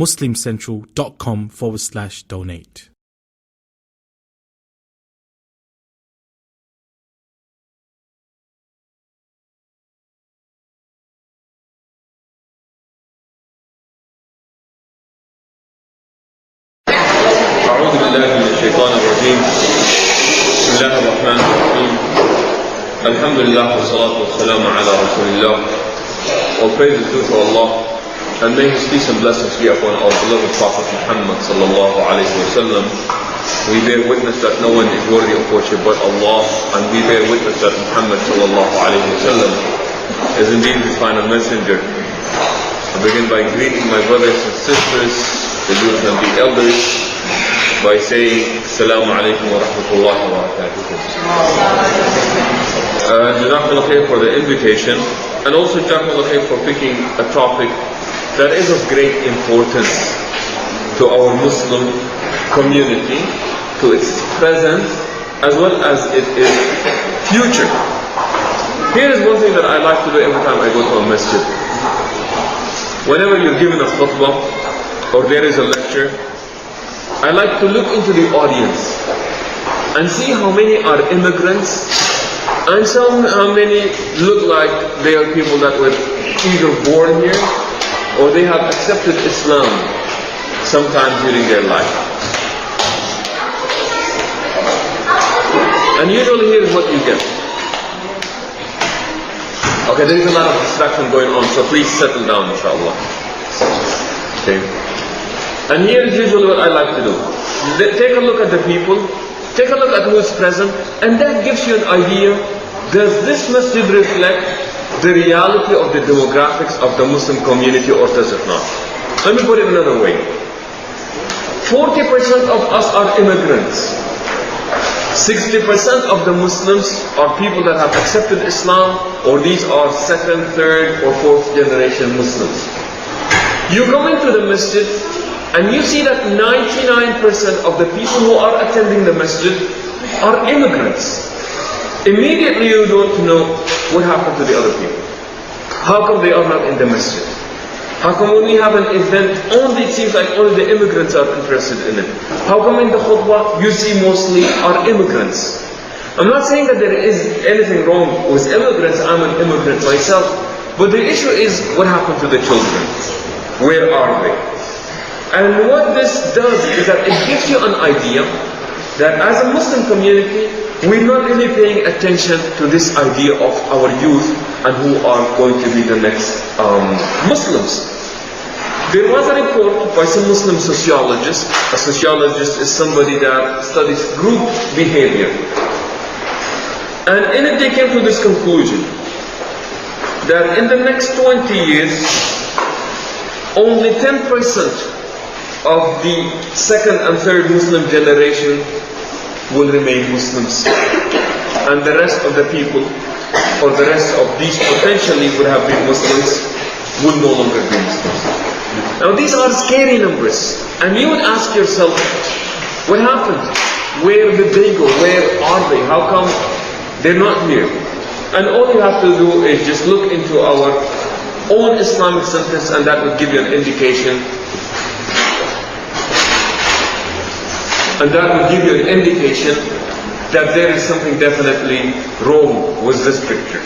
muslimcentral.com/donate. أعوذ بالله من الشيطان الرجيم. بسم الله الرحمن الرحيم. الحمد لله والصلاة والسلام على رسول الله. All praise is due to Allah, and may His peace and blessings be upon our beloved Prophet Muhammad sallallahu alayhi wa sallam. We bear witness that no one is worthy of worship but Allah, and we bear witness that Muhammad sallallahu alayhi wa sallam is indeed His final messenger. I begin by greeting my brothers and sisters, the youth and the elders, by saying Assalamu alaikum wa rahmatullahi wa barakatuh. Jazakallah khair for the invitation, and also Jazakallah khair for picking a topic that is of great importance to our Muslim community, to its present as well as its future. Here is one thing that I like to do every time I go to a masjid. Whenever you're given a khutbah or there is a lecture, I like to look into the audience and see how many are immigrants and how many look like they are people that were either born here or they have accepted Islam sometime during their life. And usually here is what you get. Okay, there is a lot of distraction going on, so please settle down, inshallah. Okay. And here is usually what I like to do. Take a look at the people, take a look at who is present, and that gives you an idea, does this masjid reflect the reality of the demographics of the Muslim community or does it not? Let me put it another way. 40% of us are immigrants. 60% of the Muslims are people that have accepted Islam, or these are second, third, or fourth generation Muslims. You come into the masjid, and you see that 99% of the people who are attending the masjid are immigrants. Immediately you don't know what happened to the other people. How come they are not in the masjid? How come when we have an event, it seems like only the immigrants are interested in it? How come in the khutbah you see mostly are immigrants? I'm not saying that there is anything wrong with immigrants. I'm an immigrant myself. But the issue is what happened to the children? Where are they? And what this does is that it gives you an idea that as a Muslim community, we're not really paying attention to this idea of our youth and who are going to be the next Muslims. There was a report by some Muslim sociologists. A sociologist is somebody that studies group behavior. And in it they came to this conclusion, that in the next 20 years, only 10% of the second and third Muslim generation will remain Muslims, and the rest of the people, or the rest of these potentially would have been Muslims, will no longer be Muslims. Now these are scary numbers, and you would ask yourself, what happened? Where did they go? Where are they? How come they're not here? And all you have to do is just look into our own Islamic centers, and that will give you an indication. And that will give you an indication that there is something definitely wrong with this picture.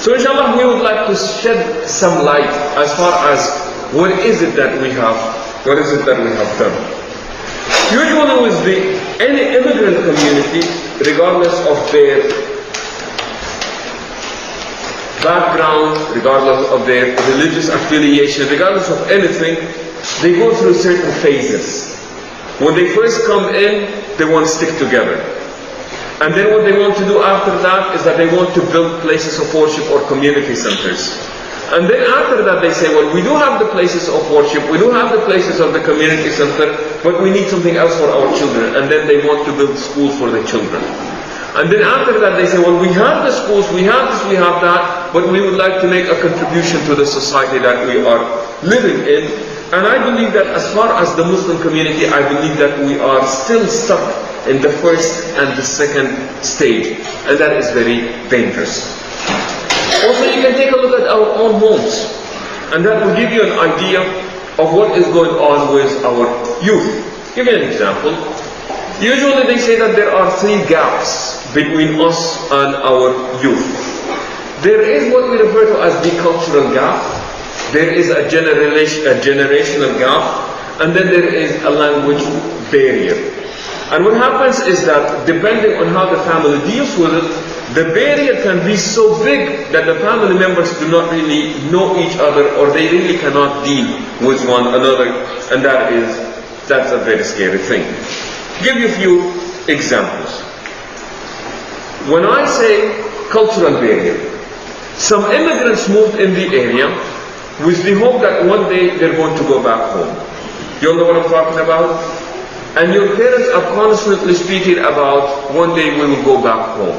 So inshallah we would like to shed some light as far as what is it that we have done. Usually with any immigrant community, regardless of their background, regardless of their religious affiliation, regardless of anything, they go through certain phases. When they first come in, they want to stick together. And then what they want to do after that is that they want to build places of worship or community centers. And then after that they say, well, we do have the places of worship, we do have the places of the community center, but we need something else for our children. And then they want to build schools for the children. And then after that they say, well, we have the schools, we have this, we have that, but we would like to make a contribution to the society that we are living in. And I believe that as far as the Muslim community, I believe that we are still stuck in the first and the second stage. And that is very dangerous. Also, you can take a look at our own homes. And that will give you an idea of what is going on with our youth. Give you an example. Usually they say that there are three gaps between us and our youth. There is what we refer to as the cultural gap. There is a generational gap, and then there is a language barrier. And what happens is that depending on how the family deals with it, the barrier can be so big that the family members do not really know each other, or they really cannot deal with one another, and that's a very scary thing. Give you a few examples. When I say cultural barrier, some immigrants moved in the area with the hope that one day they're going to go back home. You all know what I'm talking about? And your parents are constantly speaking about one day we will go back home.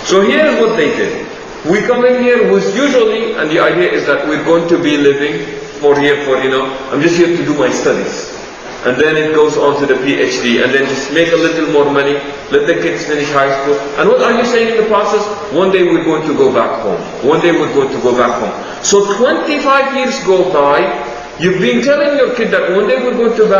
So here's what they did. We come in here with usually, and the idea is that we're going to be living I'm just here to do my studies. And then it goes on to the PhD, and then just make a little more money, let the kids finish high school. And what are you saying in the process? One day we're going to go back home. One day we're going to go back home. So 25 years go by, you've been telling your kid that one day we're going to go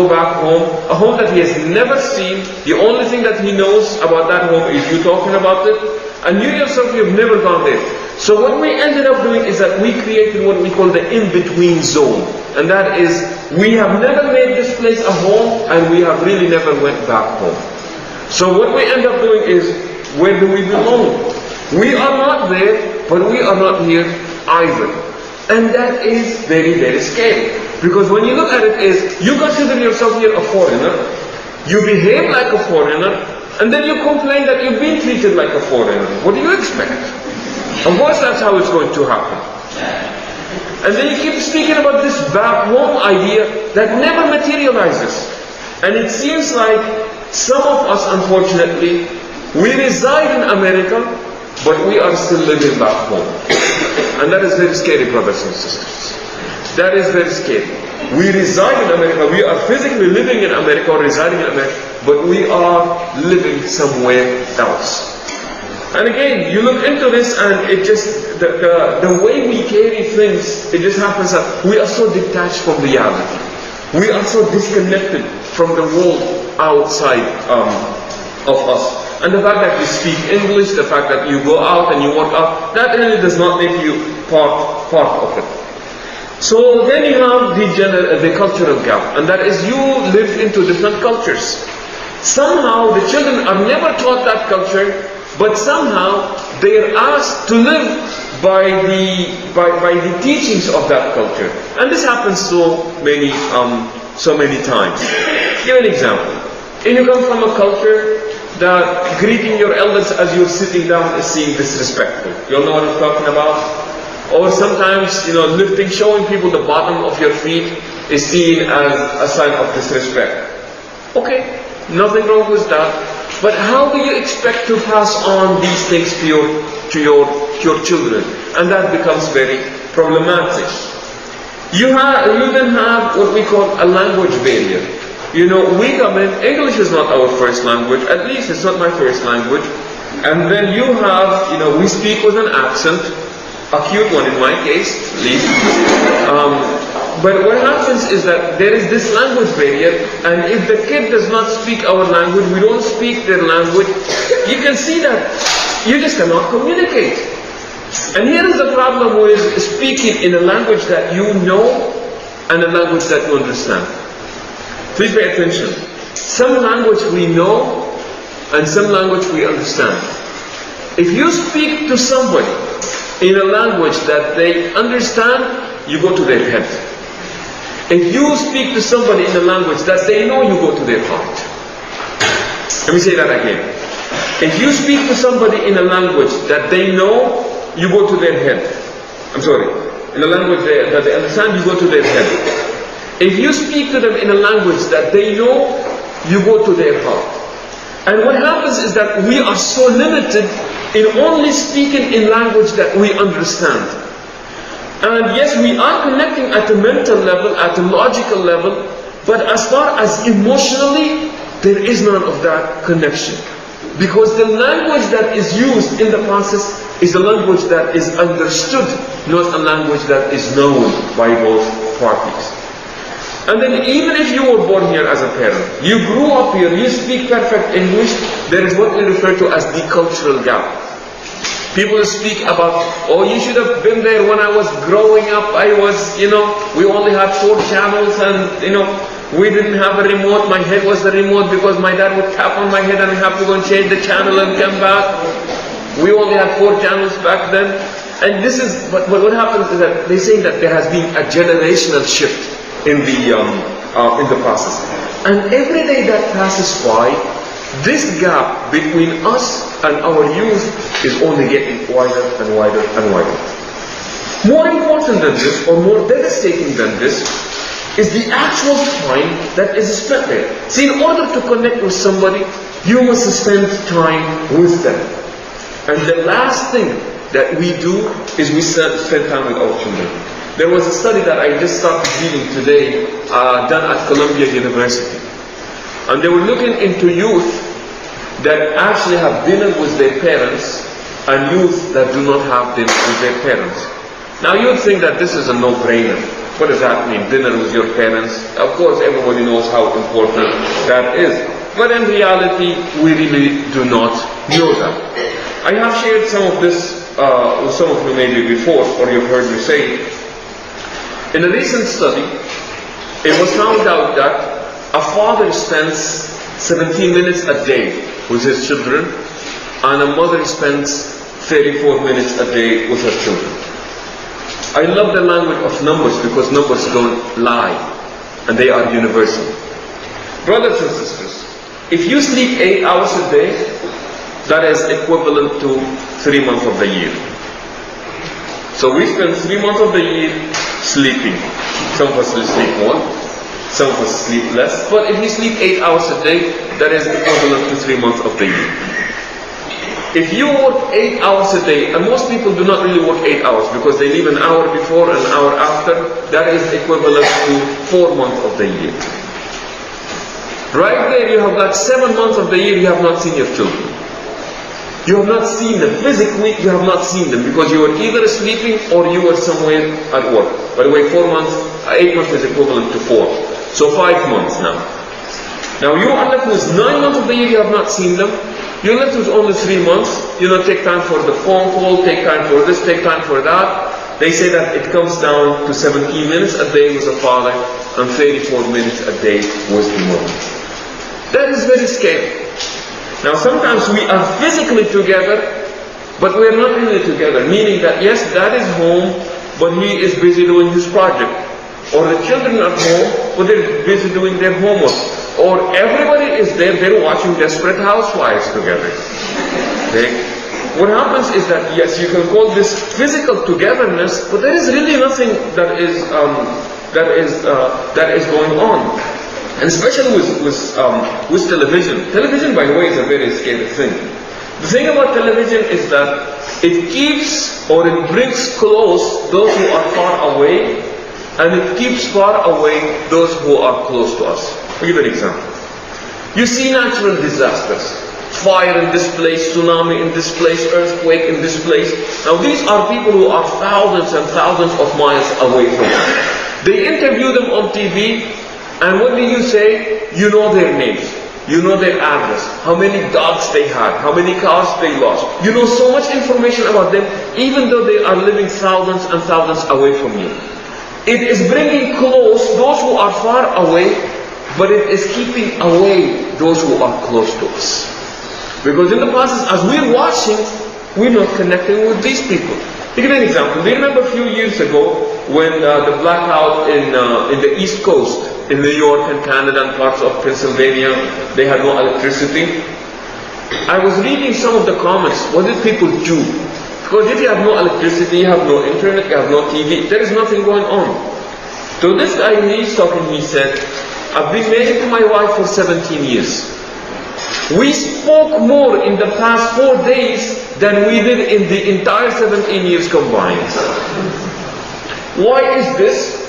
back home, a home that he has never seen. The only thing that he knows about that home is you talking about it, and you yourself, you've never gone there. So what we ended up doing is that we created what we call the in-between zone. And that is, we have never made this place a home, and we have really never went back home. So what we end up doing is, where do we belong? We are not there, but we are not here either. And that is very, very scary. Because when you look at it is, you consider yourself here a foreigner, you behave like a foreigner, and then you complain that you've been treated like a foreigner. What do you expect? Of course that's how it's going to happen. And then you keep speaking about this back home idea that never materializes. And it seems like some of us, unfortunately, we reside in America, but we are still living back home. And that is very scary, brothers and sisters. That is very scary. We reside in America, we are physically living in America or residing in America, but we are living somewhere else. And again, you look into this and it just, the way we carry things, it just happens that we are so detached from reality. We are so disconnected from the world outside of us. And the fact that you speak English, the fact that you go out and you work out, that really does not make you part of it. So then you have the cultural gap, and that is you live into different cultures. Somehow the children are never taught that culture, but somehow they are asked to live by the teachings of that culture. And this happens so many times. Give an example. If you come from a culture that greeting your elders as you're sitting down is seen disrespectful. You all know what I'm talking about? Or sometimes, lifting, showing people the bottom of your feet is seen as a sign of disrespect. Okay, nothing wrong with that. But how do you expect to pass on these things to your children? And that becomes very problematic. You then have what we call a language barrier. We come in, English is not our first language, at least it's not my first language. And then you have, we speak with an accent, a cute one in my case, at least. But what happens is that there is this language barrier, and if the kid does not speak our language, we don't speak their language, you can see that you just cannot communicate. And here is the problem with speaking in a language that you know and a language that you understand. Please pay attention. Some language we know and some language we understand. If you speak to somebody in a language that they understand, you go to their head. If you speak to somebody in a language that they know, you go to their heart. Let me say that again. If you speak to somebody in a language that they know, you go to their head. I'm sorry. In a language that they understand, you go to their head. If you speak to them in a language that they know, you go to their heart. And what happens is that we are so limited in only speaking in language that we understand. And yes, we are connecting at a mental level, at a logical level, but as far as emotionally, there is none of that connection. Because the language that is used in the process is a language that is understood, not a language that is known by both parties. And then even if you were born here as a parent, you grew up here, you speak perfect English, there is what we refer to as the cultural gap. People speak about, oh, you should have been there when I was growing up. I was, we only had 4 channels and, we didn't have a remote. My head was the remote because my dad would tap on my head and I have to go and change the channel and come back. We only had 4 channels back then. And this is, but what happens is that they say that there has been a generational shift in the process. And every day that passes by, this gap between us and our youth is only getting wider and wider and wider. More important than this, or more devastating than this, is the actual time that is spent there. See, in order to connect with somebody, you must spend time with them. And the last thing that we do is we spend time with our children. There was a study that I just started reading today, done at Columbia University. And they were looking into youth that actually have dinner with their parents and youth that do not have dinner with their parents. Now you would think that this is a no-brainer. What does that mean, dinner with your parents? Of course everybody knows how important that is. But in reality, we really do not know that. I have shared some of this with some of you maybe before, or you've heard me say. In a recent study, it was found out that a father spends 17 minutes a day with his children, and a mother spends 34 minutes a day with her children. I love the language of numbers because numbers don't lie, and they are universal. Brothers and sisters, if you sleep 8 hours a day, that is equivalent to 3 months of the year. So we spend 3 months of the year sleeping. Some of us will sleep more, some of us sleep less. But if we sleep 8 hours a day, that is equivalent to 3 months of the year. If you work 8 hours a day, and most people do not really work 8 hours because they leave an hour before, an hour after, that is equivalent to 4 months of the year. Right there you have got 7 months of the year you have not seen your children. You have not seen them. Physically, you have not seen them because you were either sleeping or you were somewhere at work. By the way, 8 months is equivalent to 4. So 5 months now. Now you are left with 9 months of the year you have not seen them. You're left with only 3 months. Take time for the phone call, take time for this, take time for that. They say that it comes down to 17 minutes a day with the father and 34 minutes a day with the mother. That is very scary. Now sometimes we are physically together, but we are not really together, meaning that yes, dad is home, but he is busy doing his project. Or the children are home, but they're busy doing their homework. Or everybody is there, they're watching Desperate Housewives together. Okay? What happens is that yes, you can call this physical togetherness, but there is really nothing that is going on. And especially with television. Television, by the way, is a very scary thing. The thing about television is that it keeps or it brings close those who are far away, and it keeps far away those who are close to us. I'll give you an example. You see natural disasters. Fire in this place, tsunami in this place, earthquake in this place. Now these are people who are thousands and thousands of miles away from us. They interview them on TV. And what do you say? You know their names. You know their address. How many dogs they had. How many cars they lost. You know so much information about them, even though they are living thousands and thousands away from you. It is bringing close those who are far away, but it is keeping away those who are close to us. Because in the process, as we're watching, we're not connecting with these people. To give you an example, do you remember a few years ago when the blackout in the East Coast, in New York and Canada and parts of Pennsylvania, they had no electricity? I was reading some of the comments. What did people do? Because if you have no electricity, you have no internet, you have no TV, there is nothing going on. So this guy, he's talking, he said, I've been married to my wife for 17 years. We spoke more in the past 4 days than we did in the entire 17 years combined. Why is this?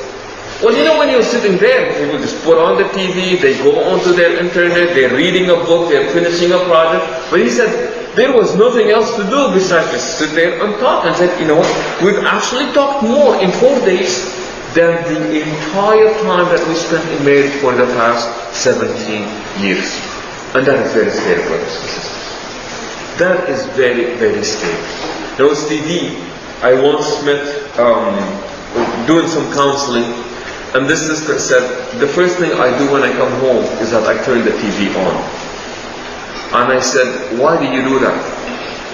Well, when you're sitting there, people just put on the TV, they go onto their internet, they're reading a book, they're finishing a project. But he said, there was nothing else to do besides just sit there and talk. And said, what? We've actually talked more in 4 days than the entire time that we spent in marriage for the past 17 years. And that is very scary, brothers and sisters. That is very, very scary. There was TD, I once met doing some counseling, and this sister said, the first thing I do when I come home is that I turn the TV on. And I said, why do you do that?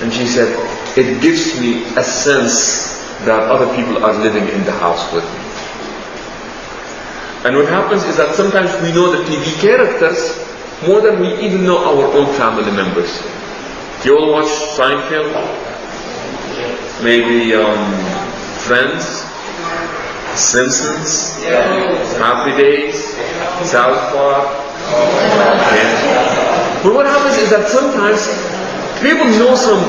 And she said, it gives me a sense that other people are living in the house with me. And what happens is that sometimes we know the TV characters more than we even know our own family members. You all watch Seinfeld? Maybe Friends? Simpsons? Happy Days? South Park? Yeah. But what happens is that sometimes people know some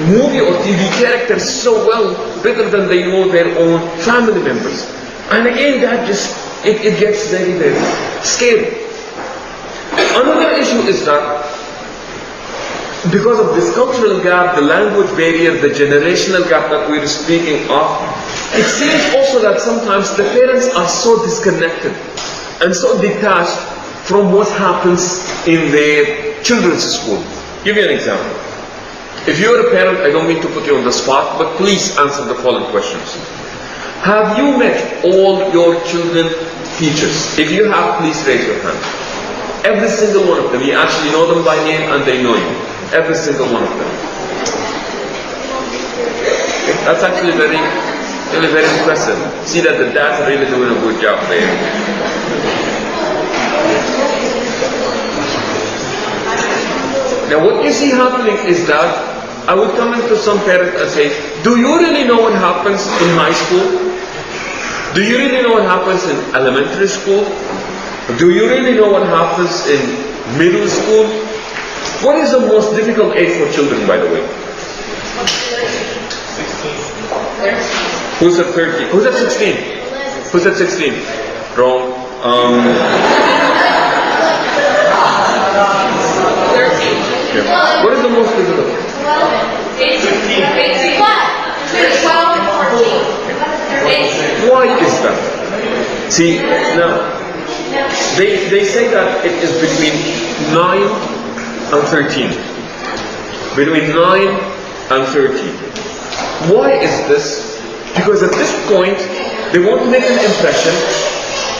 movie or TV characters so well, better than they know their own family members. And again, that just, it gets very, very scary. Another issue is that because of this cultural gap, the language barrier, the generational gap that we were speaking of, it seems also that sometimes the parents are so disconnected and so detached from what happens in their children's school. Give you an example. If you're a parent, I don't mean to put you on the spot, but please answer the following questions. Have you met all your children's teachers? If you have, please raise your hand. Every single one of them. You actually know them by name and they know you. Every single one of them. That's actually very impressive. See that the dads are really doing a good job there. Now what you see happening is that I would come into some parents and say, do you really know what happens in high school? Do you really know what happens in elementary school? Do you really know what happens in middle school? What is the most difficult age for children, by the way? 16. Who's at 30? Who's at 16? Who's at 16? Wrong. 13. Yeah. What is the most difficult? 12. 18. 12 and 14. Why is that? See, now, they say that it is between 9 and 13. Between 9 and 13. Why is this? Because at this point, they want to make an impression,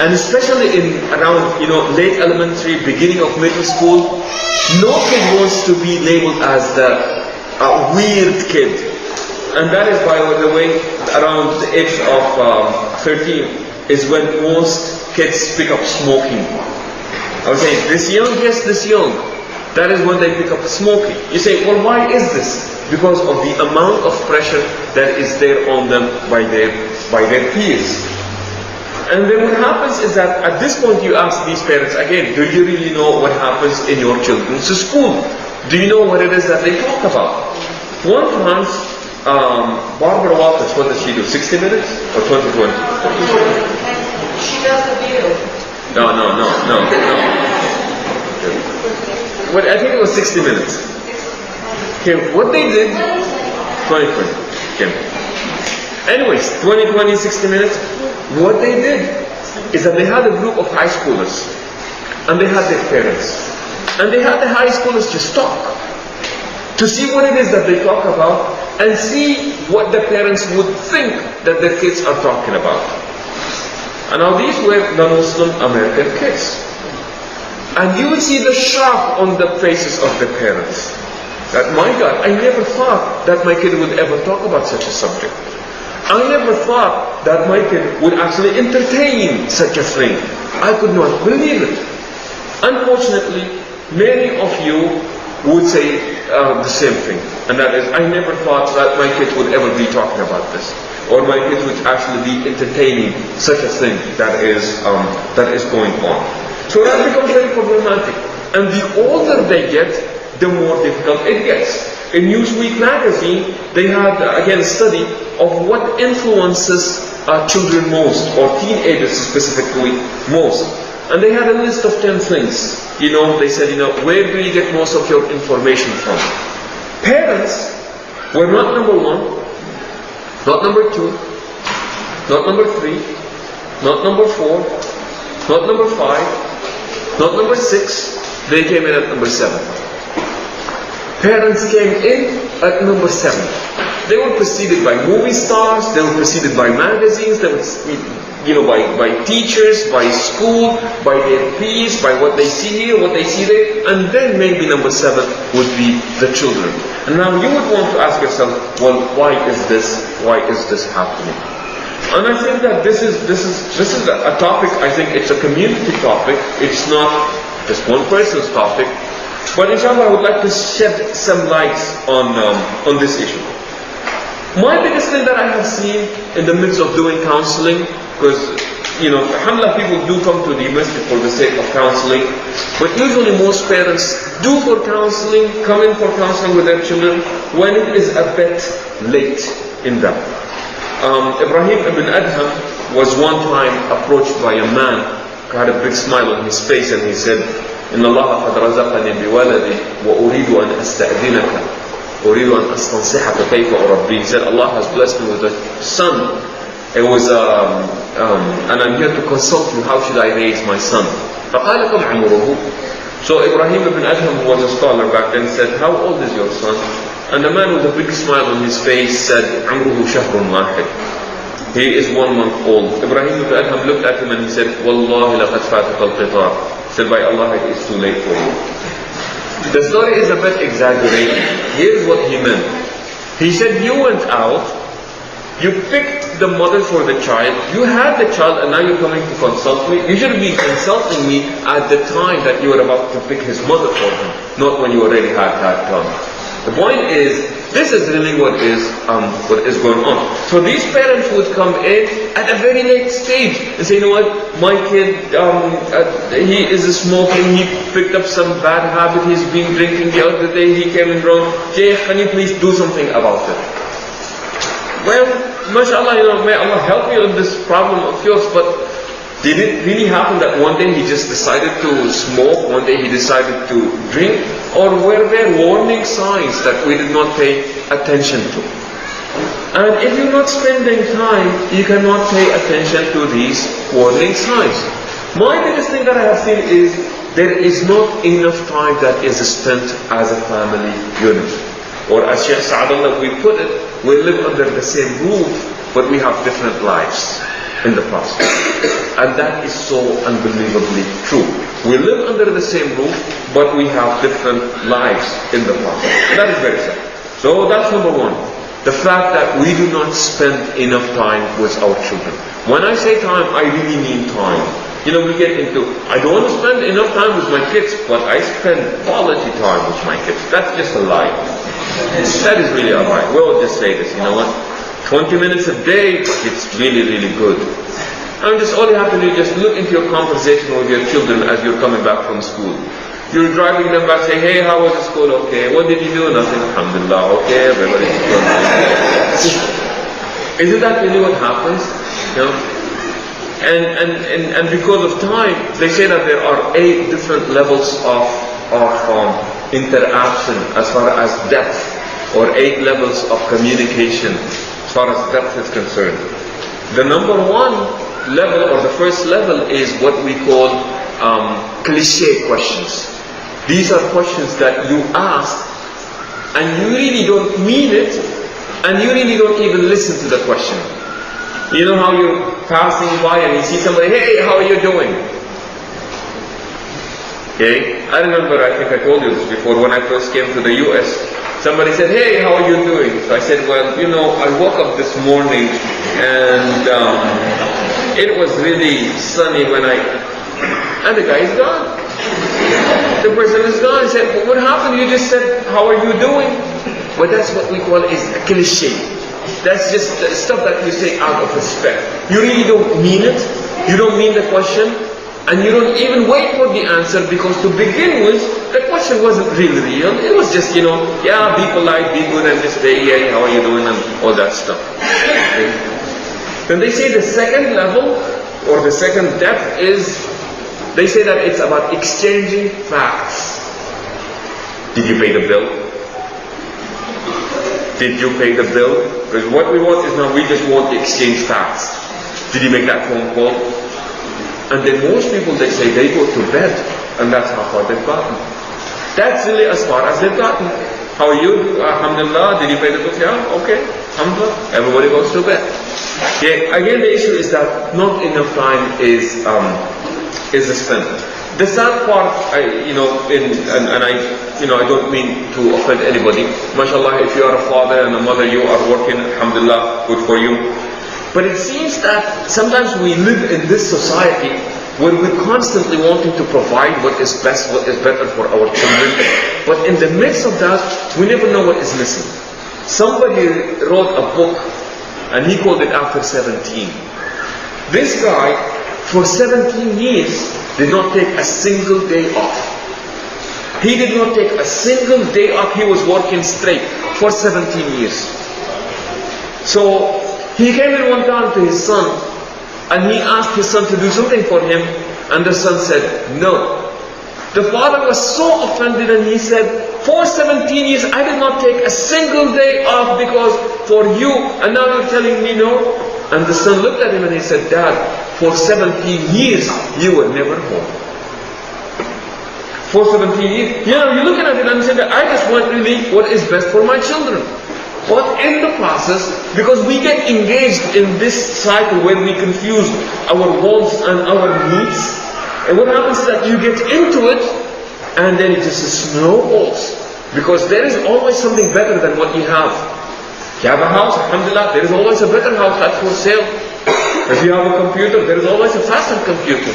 and especially in around, late elementary, beginning of middle school, no kid wants to be labeled as the weird kid. And that is, by the way, around the age of 13 is when most kids pick up smoking. I would say, this young? Yes, this young. That is when they pick up smoking. You say, well, why is this? Because of the amount of pressure that is there on them by their peers. And then what happens is that at this point you ask these parents, again, do you really know what happens in your children's school? Do you know what it is that they talk about? One time, Barbara Walters, what does she do? 60 minutes or 2020? She does the view. No. Well, I think it was 60 minutes. Okay, what they did, 2020. Okay. Anyways, 2020, 60 minutes. What they did is that they had a group of high schoolers, and they had their parents, and they had the high schoolers just talk to see what it is that they talk about, and see what the parents would think that their kids are talking about. And now these were non-Muslim American kids. And you would see the shock on the faces of the parents. That, my God, I never thought that my kid would ever talk about such a subject. I never thought that my kid would actually entertain such a thing. I could not believe it. Unfortunately, many of you would say the same thing. And that is, I never thought that my kids would ever be talking about this. Or my kids would actually be entertaining such a thing that is going on. So that becomes very problematic. And the older they get, the more difficult it gets. In Newsweek magazine, they had, again, a study of what influences children most, or teenagers specifically most. And they had a list of 10 things. They said, where do you get most of your information from? Parents were not number one, not number two, not number 3, not number 4, not number 5, not number 6. They came in at number 7. Parents came in at number 7. They were preceded by movie stars, they were preceded by magazines, they were, by teachers, by school, by their peers, by what they see here, what they see there, and then maybe number 7 would be the children. And now you would want to ask yourself, well, why is this happening? And I think that this is a topic. I think it's a community topic. It's not just one person's topic. But inshallah, I would like to shed some light on this issue. My biggest thing that I have seen in the midst of doing counseling, because alhamdulillah, people do come to the masjid for the sake of counseling, but usually most parents do for counseling, come in for counseling with their children when it is a bit late in them. Ibrahim ibn Adham was one time approached by a man who had a big smile on his face, and he said, إن الله قد رزقني بولدي وأريد أن أستأذنك أريد أن أستنصحك كيف أربيه. He said, Allah has blessed me with a son. It was, and I'm here to consult you, how should I raise my son? فقال كم عمره? So Ibrahim ibn Adham, who was a scholar back then, said, how old is your son? And the man with a big smile on his face said, عمره شهر واحد. He is 1 month old. Ibrahim ibn Adham looked at him and he said, والله لقد فاتك القطار. He said, by Allah, it is too late for you. The story is a bit exaggerated. Here's what he meant. He said, you went out, you picked the mother for the child, you had the child, and now you're coming to consult me. You should be consulting me at the time that you were about to pick his mother for him, not when you already had that done. The point is, this is really what is going on. So these parents would come in at a very late stage and say, you know what, my kid, he is smoking, he picked up some bad habit, he's been drinking the other day, he came in wrong. Jay, can you please do something about it? Well, mashallah, may Allah help you in this problem of yours, but did it really happen that one day he just decided to smoke, one day he decided to drink? Or were there warning signs that we did not pay attention to? And if you're not spending time, you cannot pay attention to these warning signs. My biggest thing that I have seen is there is not enough time that is spent as a family unit. Or as Sheikh Sa'adullah, we put it, we live under the same roof, but we have different lives in the process. And that is so unbelievably true. We live under the same roof, but we have different lives in the process. That is very sad. So that's number 1. The fact that we do not spend enough time with our children. When I say time, I really mean time. We get into, I don't want to spend enough time with my kids, but I spend quality time with my kids. That's just a lie. That is really a lie. We'll just say this, 20 minutes a day, it's really, really good. And just all you have to do is just look into your conversation with your children as you're coming back from school. You're driving them back, say, hey, how was the school? Okay. What did you do? Nothing. Alhamdulillah. Okay, everybody's good. Isn't that really what happens? And because of time, they say that there are 8 different levels of interaction as far as depth, or 8 levels of communication as far as depth is concerned. The number 1 level, or the first level, is what we call cliché questions. These are questions that you ask and you really don't mean it, and you really don't even listen to the question. You know how you're passing by and you see somebody, hey, how are you doing? Okay, I remember, I think I told you this before, when I first came to the US, somebody said, hey, how are you doing? So I said, well, I woke up this morning and it was really sunny and the guy is gone. The person is gone. I said, well, what happened? You just said, how are you doing? But that's what we call is a cliché. That's just the stuff that you say out of respect. You really don't mean it. You don't mean the question. And you don't even wait for the answer, because to begin with, the question wasn't really real. It was just, yeah, be polite, be good, and just say, yeah, how are you doing, and all that stuff. Okay. Then they say the second level, or the second depth is, they say that it's about exchanging facts. Did you pay the bill? Did you pay the bill? Because what we want is now, we just want to exchange facts. Did he make that phone call? And then most people, they say they go to bed, and that's how far they've gotten. That's really as far as they've gotten. How are you? Alhamdulillah. Did you pay the bills? Yeah, okay. Alhamdulillah. Everybody goes to bed. Yeah, again, the issue is that not enough time is spent. The sad part, I don't mean to offend anybody. MashaAllah, if you are a father and a mother, you are working, alhamdulillah, good for you. But it seems that sometimes we live in this society where we're constantly wanting to provide what is best, what is better for our children. But in the midst of that, we never know what is missing. Somebody wrote a book and he called it After 17. This guy, for 17 years, did not take a single day off. He did not take a single day off. He was working straight for 17 years. So he came in one time to his son and he asked his son to do something for him, and the son said no. The father was so offended and he said, for 17 years I did not take a single day off because for you, and now you're telling me no? And the son looked at him and he said, Dad, for 17 years you were never home. For 17 years, you're looking at it and saying, I just want really what is best for my children. But in the process, because we get engaged in this cycle where we confuse our wants and our needs, and what happens is that you get into it and then it just snowballs. Because there is always something better than what you have. If you have a house, alhamdulillah, there is always a better house that's for sale. If you have a computer, there is always a faster computer.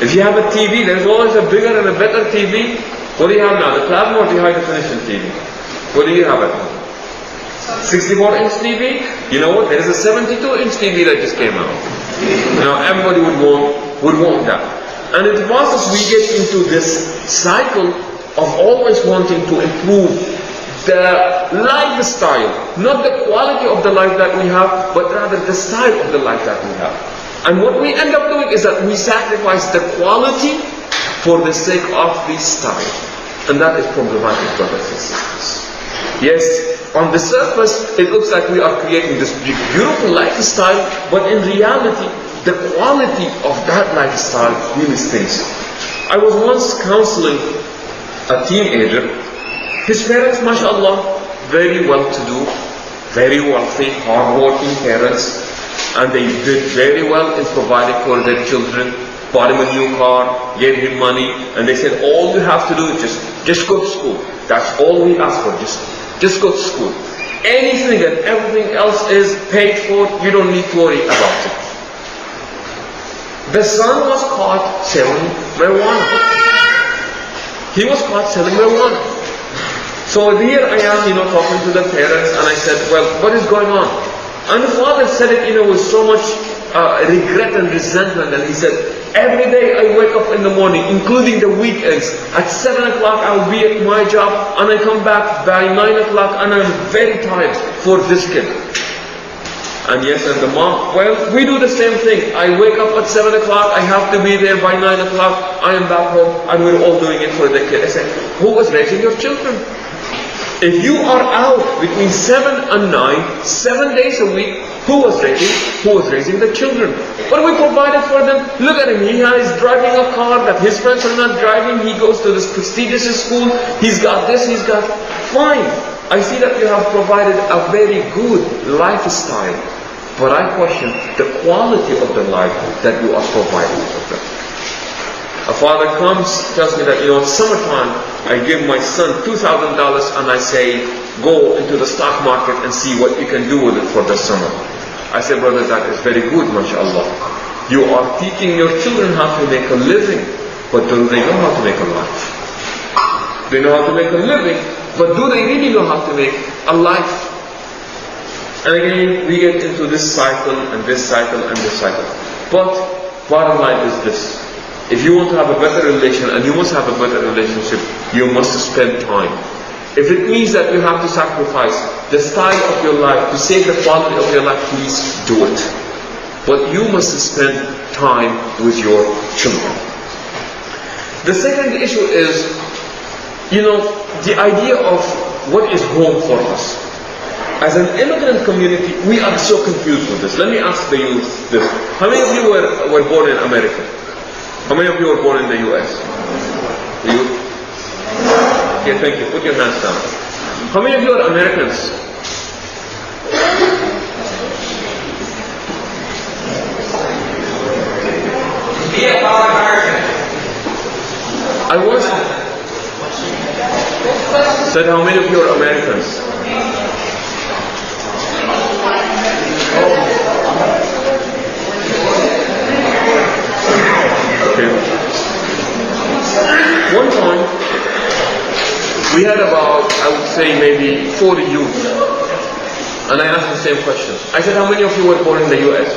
If you have a TV, there is always a bigger and a better TV. What do you have now? The plasma or the high definition TV? What do you have at home? 64-inch TV? You know what? There is a 72-inch TV that just came out. Now everybody would want that. And in the process we get into this cycle of always wanting to improve the lifestyle, not the quality of the life that we have, but rather the style of the life that we have. And what we end up doing is that we sacrifice the quality for the sake of the style. And that is problematic, brothers and sisters. Yes, on the surface, it looks like we are creating this beautiful lifestyle, but in reality, the quality of that lifestyle really stinks. I was once counseling a teenager. His parents, mashallah, very well-to-do, very wealthy, hard-working parents, and they did very well in providing for their children, bought him a new car, gave him money, and they said, all you have to do is just go to school. That's all we ask for, just go to school. Anything and everything else is paid for, you don't need to worry about it. The son was caught selling marijuana. He was caught selling marijuana. So here I am, talking to the parents, and I said, well, what is going on? And the father said it, with so much regret and resentment, and he said, every day I wake up in the morning, including the weekends, at 7 o'clock I will be at my job, and I come back by 9 o'clock, and I'm very tired for this kid. And yes, and the mom, well, we do the same thing. I wake up at 7 o'clock, I have to be there by 9 o'clock, I am back home, and we're all doing it for the kid. I said, who was raising your children? If you are out between 7 and 9, 7 days a week, who was raising the children? What we provided for them? Look at him, he is driving a car that his friends are not driving, he goes to this prestigious school, he's got this, he's got... Fine, I see that you have provided a very good lifestyle, but I question the quality of the life that you are providing for them. A father comes, tells me that, it's summertime, I give my son $2,000 and I say, go into the stock market and see what you can do with it for the summer. I say, brother, that is very good, mashallah. You are teaching your children how to make a living, but do they know how to make a life? They know how to make a living, but do they really know how to make a life? And again, we get into this cycle and this cycle and this cycle. But bottom line is this. If you want to have a better relation, and you must have a better relationship, you must spend time. If it means that you have to sacrifice the style of your life to save the quality of your life, please do it. But you must spend time with your children. The second issue is, the idea of what is home for us. as an immigrant community, we are so confused with this. Let me ask the youth this. How many of you were born in America? How many of you were born in the US? The youth? Okay, thank you. Put your hands down. How many of you are Americans? Be a proud American. I was. Said how many of you are Americans? Okay. One time, we had about, I would say maybe 40 youth. And I asked the same question. I said, how many of you were born in the US?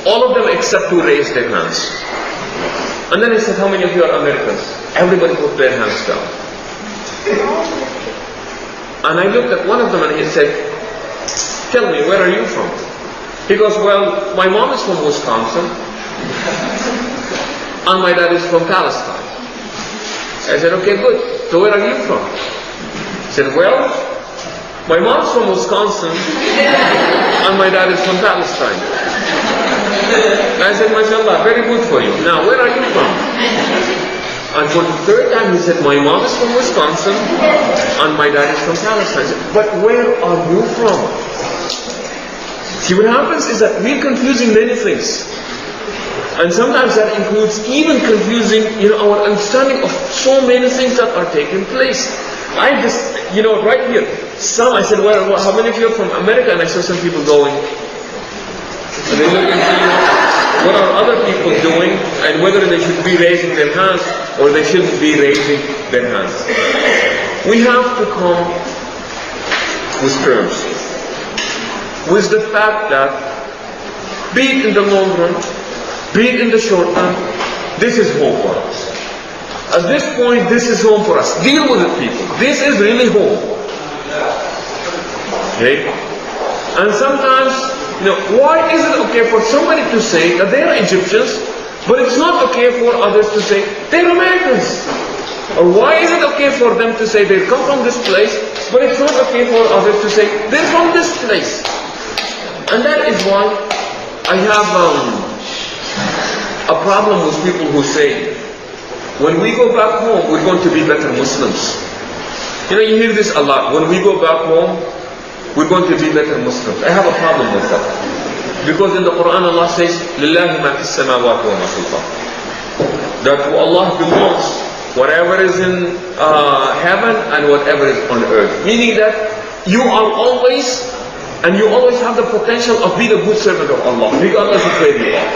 All of them except who raised their hands. And then I said, how many of you are Americans? Everybody put their hands down. And I looked at one of them and he said, tell me, where are you from? He goes, well, my mom is from Wisconsin and my dad is from Palestine. I said, okay, good. So where are you from? He said, well, my mom's from Wisconsin and my dad is from Palestine. I said, mashallah, very good for you. Now, where are you from? And for the third time he said, my mom is from Wisconsin and my dad is from Palestine. I said, but where are you from? See, what happens is that we're confusing many things. And sometimes that includes even confusing, our understanding of so many things that are taking place. I just, right here, I said, well, how many of you are from America? And I saw some people going, and they look and see, what are other people doing, and whether they should be raising their hands or they shouldn't be raising their hands. We have to come with terms. With the fact that, be it in the long run, be it in the short run, this is home for us. At this point, this is home for us. Deal with it, people. This is really home. Okay? And sometimes, why is it okay for somebody to say that they are Egyptians, but it's not okay for others to say they're Americans? Or why is it okay for them to say they come from this place, but it's not okay for others to say they're from this place? And that is why I have a problem with people who say, when we go back home, we're going to be better Muslims. You hear this a lot. When we go back home, we're going to be better Muslims. I have a problem with that. Because in the Quran Allah says, لِلَّهِ مَا فِي السَّمَاوَاتِ وَمَا فِي الْأَرْضِ. That to Allah belongs whatever is in heaven and whatever is on earth. Meaning that you are always, and you always have the potential of being a good servant of Allah, regardless of where you are.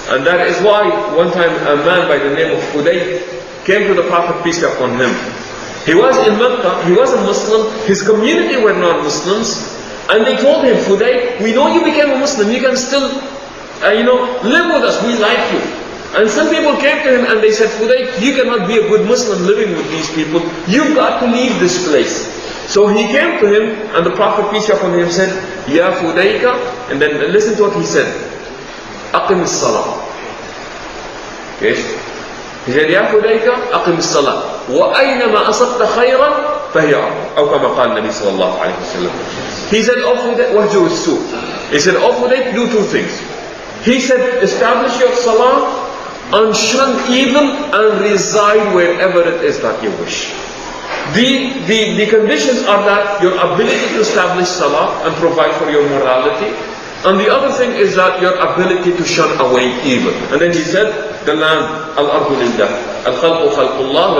And that is why one time a man by the name of Hudayt came to the Prophet, peace be upon him. He was in Mecca, he was a Muslim, his community were non-Muslims, and they told him, Hudayt, we know you became a Muslim, you can still, live with us, we like you. And some people came to him and they said, Hudayt, you cannot be a good Muslim living with these people, you've got to leave this place. So he came to him, and the Prophet, peace be upon him, said, Ya Hudayka, and then listen to what he said, أقم الصلاة. Okay? He said, Ya Hudayka, أقم الصلاة. وأينما أصبت خيرا فهي أو كما قال النبي صلى الله عليه وسلم. He said, of Hudayt, wahjur as-su. He said, of Hudayt, do two things. He said, establish your salah and shun evil and reside wherever it is that you wish. The conditions are that your ability to establish salah and provide for your morality, and the other thing is that your ability to shun away evil. And then he said, the land, al-ardu lillah, al-khalqu khalqullah,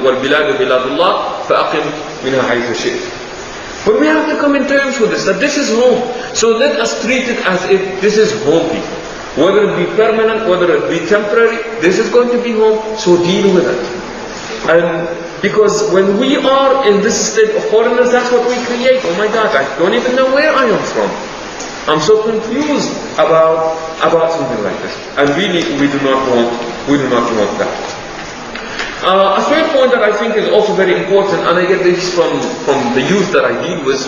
wal-biladu biladullah, fa'aqim minha haythu shi'ta. But we have to come in terms with this, that this is home. So let us treat it as if this is home, people. Whether it be permanent, whether it be temporary, this is going to be home, so deal with it. And because when we are in this state of foreigners, that's what we create. Oh my God, I don't even know where I am from. I'm so confused about something like this. And really, we do not want that. A third point that I think is also very important, and I get this from the youth that I deal with,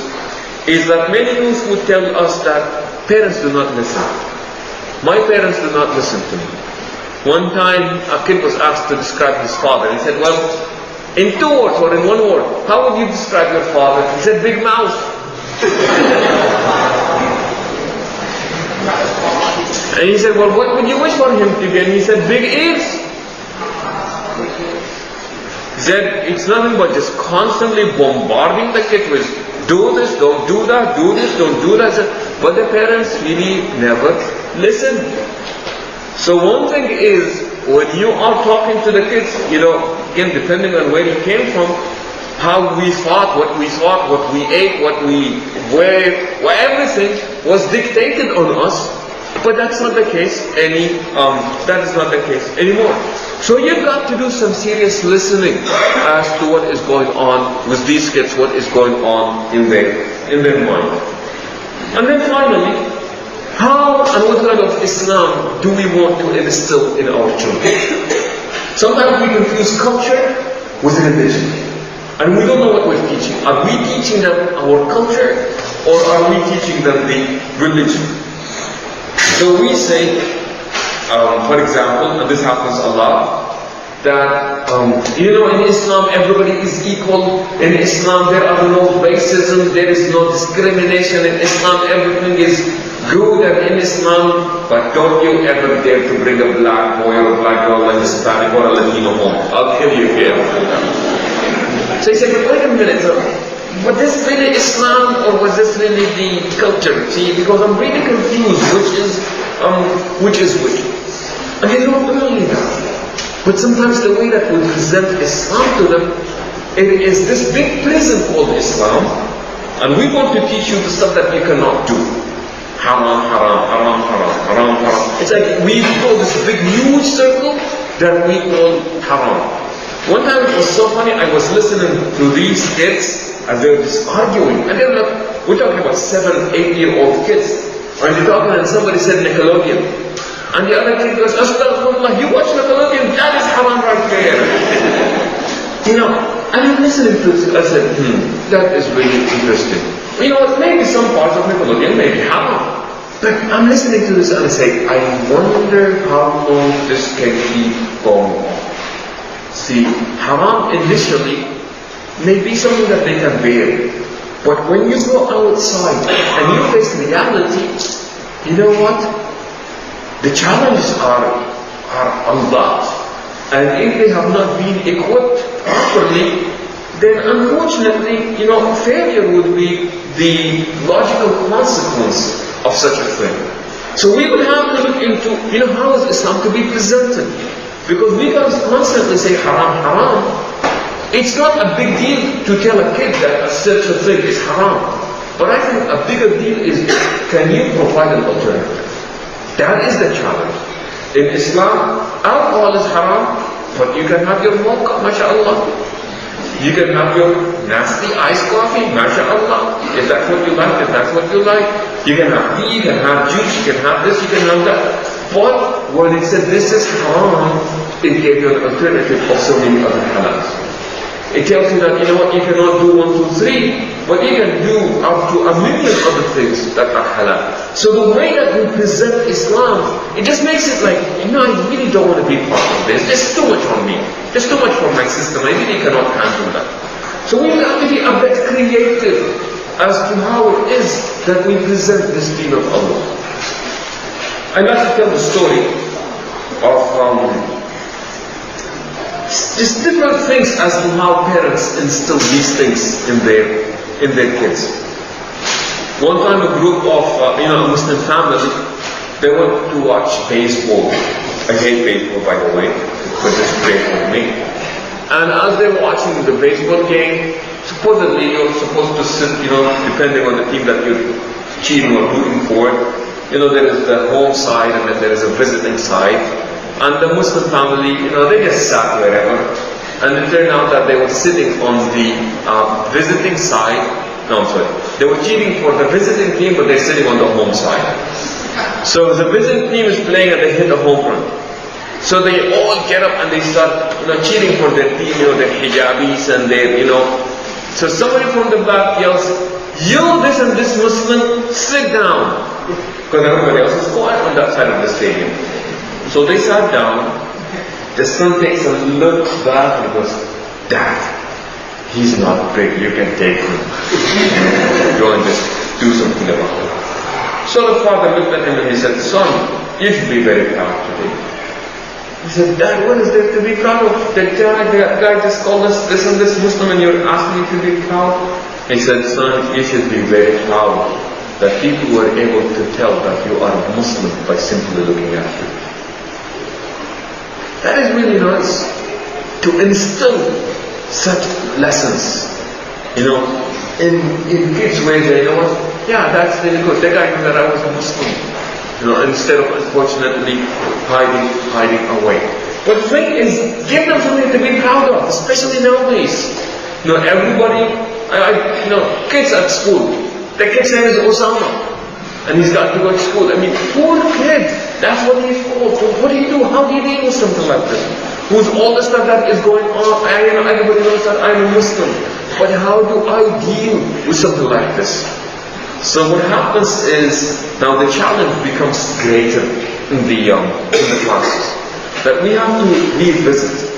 is that many youth would tell us that parents do not listen. My parents do not listen to me. One time, a kid was asked to describe his father. He said, well, in 2 words or in 1 word, how would you describe your father? He said, big mouth. And he said, well, what would you wish for him to get? And he said, big ears. He said, it's nothing but just constantly bombarding the kid with, do this, don't do that, do this, don't do that. But the parents really never listen. So one thing is, when you are talking to the kids, again, depending on where you came from, how we thought, what we ate, what we wear, everything was dictated on us. But that's not the case that is not the case anymore. So you've got to do some serious listening as to what is going on with these kids, what is going on in their mind. And then finally, how and what kind of Islam do we want to instill in our children? Sometimes we confuse culture with religion. And we don't know what we're teaching. Are we teaching them our culture, or are we teaching them the religion? So we say, for example, and this happens a lot, that in Islam everybody is equal. In Islam there are no racism, there is no discrimination. In Islam everything is good, and in Islam, but don't you ever dare to bring a black boy or a black girl, a Hispanic or a Latino home. I'll kill you here. So he said, wait a minute, was this really Islam or was this really the culture? See, because I'm really confused which is which. And they don't really know. But sometimes the way that we present Islam to them, it is this big prison called Islam, and we want to teach you the stuff that you cannot do. Haram, haram, haram, haram, haram, haram. It's like we call this big huge circle that we call haram. One time it was so funny, I was listening to these kids and they were just arguing. And they were like, we're talking about 7, 8-year-old kids. And they're talking and somebody said Nickelodeon. And the other kid goes, Astaghfirullah, you watch Nickelodeon? That is haram right there. And I'm listening to it. I said, that is really interesting. Maybe some parts of Nickelodeon may be haram. But I'm listening to this and I say, I wonder how long this can keep going on. See, haram initially may be something that they can bear. But when you go outside and you face reality, you know what? The challenges are a lot. And if they have not been equipped properly, then unfortunately, failure would be the logical consequence of such a thing. So we would have to look into, how is Islam to be presented? Because we can constantly say haram, haram. It's not a big deal to tell a kid that such a thing is haram. But I think a bigger deal is, can you provide an alternative? That is the challenge. In Islam, alcohol is haram, but you can have your mocha, mashallah. You can have your nasty iced coffee, mashallah. If that's what you like, You can have tea, you can have juice, you can have this, you can have that. But when it said this is haram, it gave you an alternative of so many other halals. It tells you that, you cannot do 1, 2, 3, but you can do up to 1,000,000 other things that are halal. So the way that we present Islam, it just makes it like, I really don't want to be part of this. There's too much on me. There's too much for my system. I really cannot handle that. So we have to be a bit creative as to how it is that we present this deen of Allah. I'd like to tell the story of just different things as to how parents instill these things in their kids. One time a group of a Muslim family, they went to watch baseball. I hate baseball, by the way, but this is great for me. And as they were watching the baseball game, supposedly you're supposed to sit, depending on the team that you're cheering or rooting for, there is the home side and then there is a visiting side. And the Muslim family, they just sat wherever. And it turned out that they were sitting on the visiting side. No, I'm sorry. They were cheering for the visiting team, but they're sitting on the home side. So the visiting team is playing and they hit a home run. So they all get up and they start, cheering for their team, their hijabis and their, So somebody from the back yells, "You, this and this Muslim, sit down." Because everybody else is quiet on that side of the stadium. So they sat down. The son takes a look back and goes, "Dad, he's not big, you can take him." go and just do something about it. So the father looked at him and he said, son, you should be very proud today. He said, Dad, what is there to be proud of? The guy just called us this and this Muslim and you're asking me to be proud? He said, son, you should be very proud that people were able to tell that you are a Muslim by simply looking at you. That is really nice, to instill such lessons, in kids where they know, yeah, that's really good. The guy knew that I was a Muslim, instead of unfortunately hiding away. But the thing is, give them something to be proud of, especially nowadays. Everybody, kids at school, the kid's name is Osama, and he's got to go to school. I mean, poor kid, that's what he's called. So what do you do? How do you deal with something like this? Who's all the stuff that is going on? Everybody knows that I'm a Muslim. But how do I deal with something like this? So what happens is, now the challenge becomes greater in the classes. That we have to revisit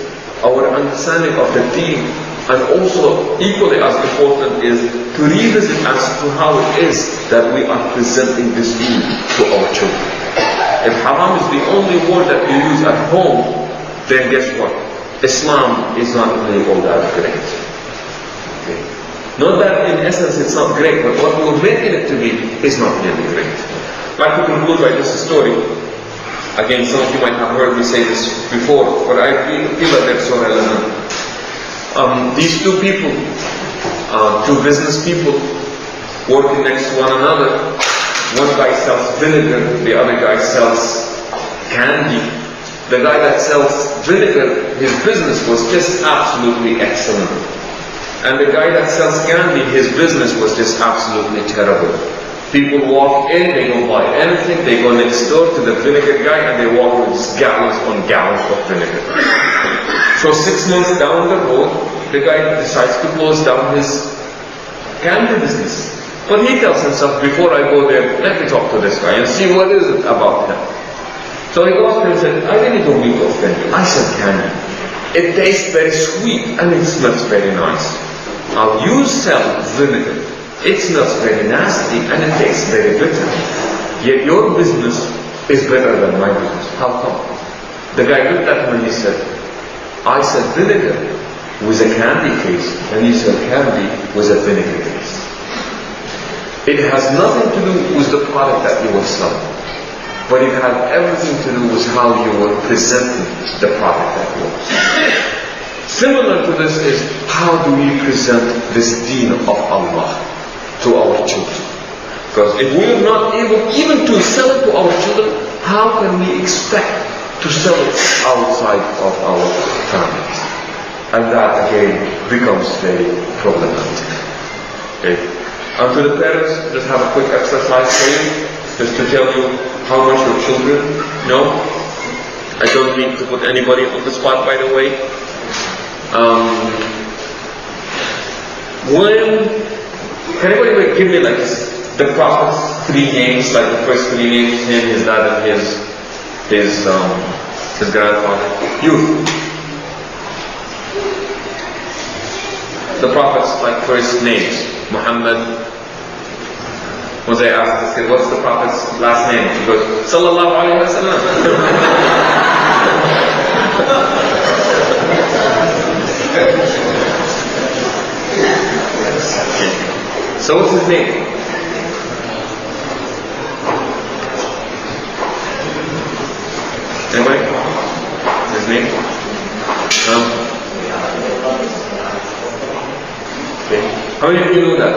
our understanding of the deen, and also equally as important is to revisit as to how it is that we are presenting this deen to our children. If haram is the only word that we use at home, then guess what? Islam is not really all that great. Okay. Not that in essence it's not great, but what we're making it to be is not really great. I'd like to conclude by just a story. Again, some of you might have heard me say this before, but I feel that they're so relevant. These two people, two business people, working next to one another. One guy sells vinegar, the other guy sells candy. The guy that sells vinegar, his business was just absolutely excellent. And the guy that sells candy, his business was just absolutely terrible. People walk in, they don't buy anything, they go next door to the vinegar guy and they walk with just gallons on gallons of vinegar. So 6 months down the road, the guy decides to close down his candy business. But he tells himself, before I go there, let me talk to this guy and see what is it about him. So he goes to him and said, I really don't mean to offend you. I sell candy. It tastes very sweet and it smells very nice. Now you sell vinegar. It smells very nasty and it tastes very bitter. Yet your business is better than my business. How come? The guy looked at him and he said, I sell vinegar with a candy taste and you sell candy with a vinegar taste. It has nothing to do with the product that you were selling, but it had everything to do with how you were presenting the product that you were selling. Similar to this is, how do we present this deen of Allah to our children? Because if we are not able even to sell it to our children, how can we expect to sell it outside of our families? And that again becomes very problematic. Okay? And to the parents, just have a quick exercise for you, just to tell you how much your children know. I don't mean to put anybody on the spot, by the way. Can anybody give me like the Prophet's 3 names, like the first 3 names, him, his dad, and his grandfather? You. The Prophet's like first names. Muhammad. Once I asked this kid, what's the Prophet's last name? He goes, Sallallahu Alaihi Wasallam. So what's his name? Anybody? His name? Okay. How many of you know that?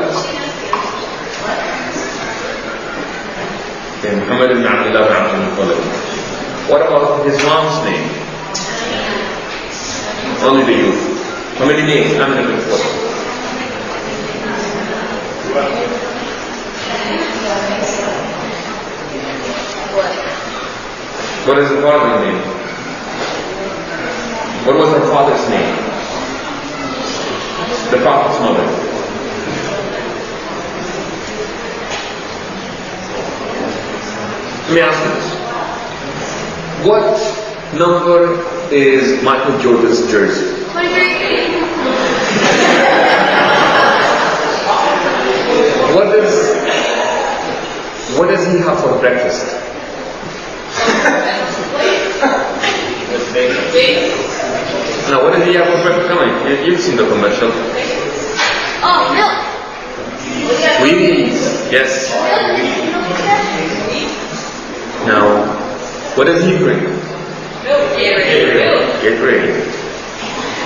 Okay, Muhammad ibn Abdullah ibn Abdul Muttalib. What about his mom's name? Only the youth. How many names? I'm going to report. What is her father's name? What was her father's name? The Prophet's mother. Let me ask you this. What number is Michael Jordan's jersey? 23. What does he have for breakfast? Now, what does he have for breakfast? Come on, you've seen the commercial. Oh, milk. Wheaties, yes. Now, what does he bring? Gatorade.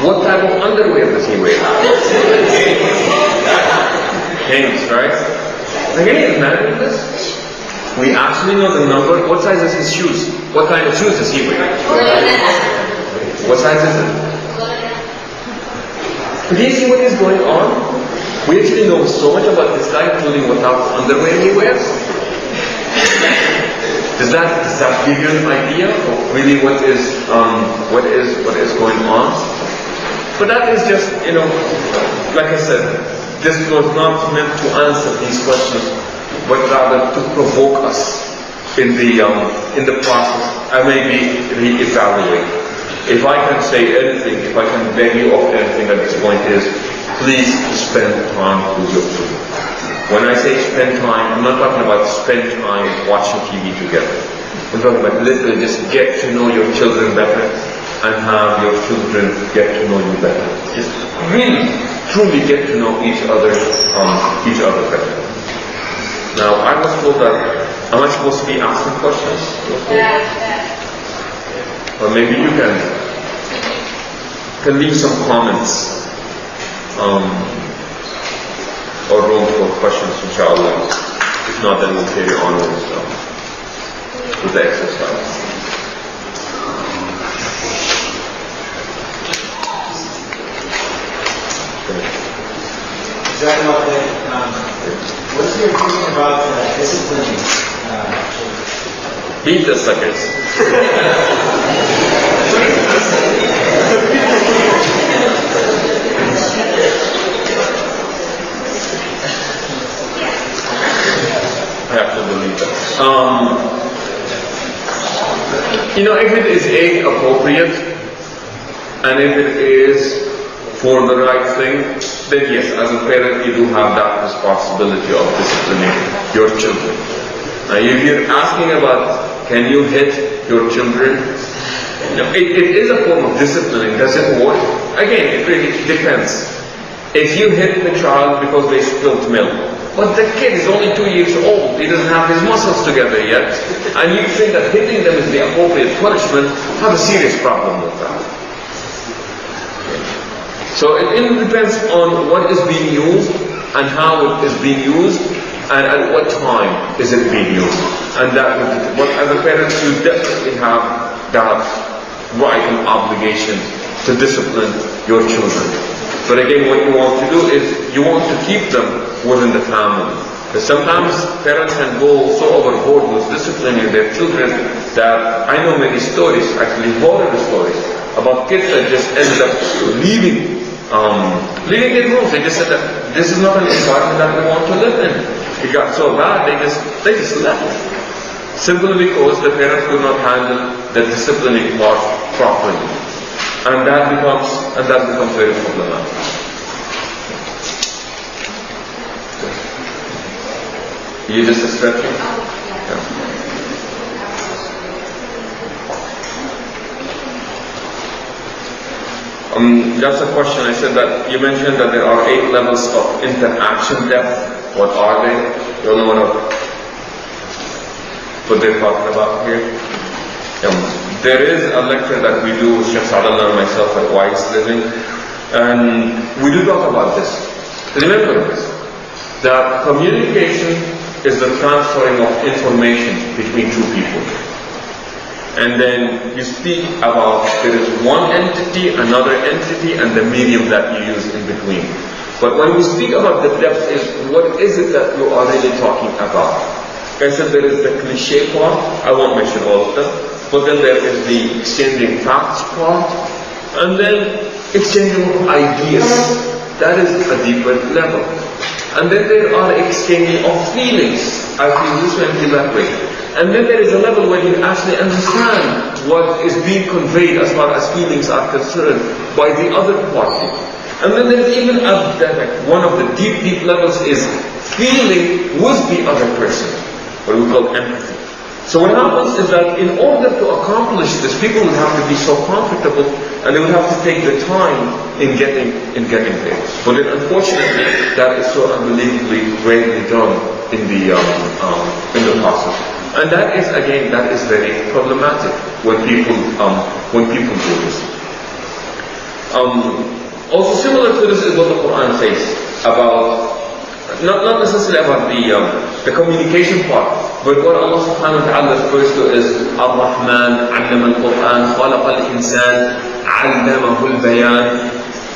What type of underwear does he wear? Hanes, right? Like any man in this? We actually know the number. What size is his shoes? What kind of shoes does he wear? What size is it? Do you see what is going on? We actually know so much about this guy, including what type of underwear he wears. Does that give you an idea of really what is going on? But that is just, like I said, this was not meant to answer these questions, but rather to provoke us in the process and maybe reevaluate. If I can say anything, if I can beg you of anything at this point is, please spend time with your children. When I say spend time, I'm not talking about spend time watching TV together. I'm talking about literally just get to know your children better and have your children get to know you better. Just really, truly get to know each other better. Now, I was told that, am I supposed to be asking questions? Or maybe you can leave some comments or room for questions, inshallah. If not, then we'll carry on with the exercise. What's your opinion about disciplining children? Beat the suckers. I have to believe that. If it is appropriate and if it is for the right thing, then yes, as a parent you do have that responsibility of disciplining your children. Now if you're asking about can you hit your children, it is a form of disciplining. Does it work? Again, it really depends. If you hit the child because they spilled milk, but the kid is only 2 years old, he doesn't have his muscles together yet, and you think that hitting them is the appropriate punishment, have a serious problem with that. So it depends on what is being used and how it is being used and at what time is it being used. And that, but as a parent, you definitely have that right and obligation to discipline your children. But again, what you want to do is you want to keep them within the family. Because sometimes parents can go so overboard with disciplining their children that I know many stories, actually horror stories, about kids that just ended up leaving their rooms. They just said that this is not an environment that we want to live in. It got so bad, they just left. Simply because the parents could not handle the disciplining part properly. And that becomes very problematic. You just stretching? Yeah. That's a question. I said that you mentioned that there are 8 levels of interaction depth. What are they? You only want to what they're talking about here? There is a lecture that we do with Sheikh Sadallah and myself at Waaz Living, and we do talk about this. Remember this, that communication is the transferring of information between two people. And then you speak about there is one entity, another entity, and the medium that you use in between. But when we speak about the depth is, what is it that you are really talking about? Like I said, there is the cliche part, I won't mention all of them, but then there is the exchanging facts part, and then exchanging ideas. That is a deeper level. And then there are exchanging of feelings. I feel this way, I feel that way. And then there is a level where you actually understand what is being conveyed as far as feelings are concerned by the other party. And then there is even one of the deep levels is feeling with the other person, what we call empathy. So what happens is that in order to accomplish this, people would have to be so comfortable, and they would have to take the time in getting there. But then unfortunately, that is so unbelievably rarely done in the process. And that is, again, that is very problematic when people do this. Also similar to this is what the Quran says about, not necessarily about the communication part, but what Allah subhanahu wa ta'ala refers to as Ar-Rahman, 'allama al-Quran, khalaqa al-insan, 'allamahu al-bayan,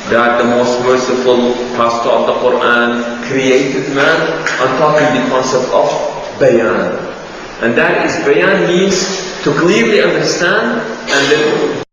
that the most merciful master of the Quran created man, on talking the concept of bayan. And that is, bayan means to clearly understand and then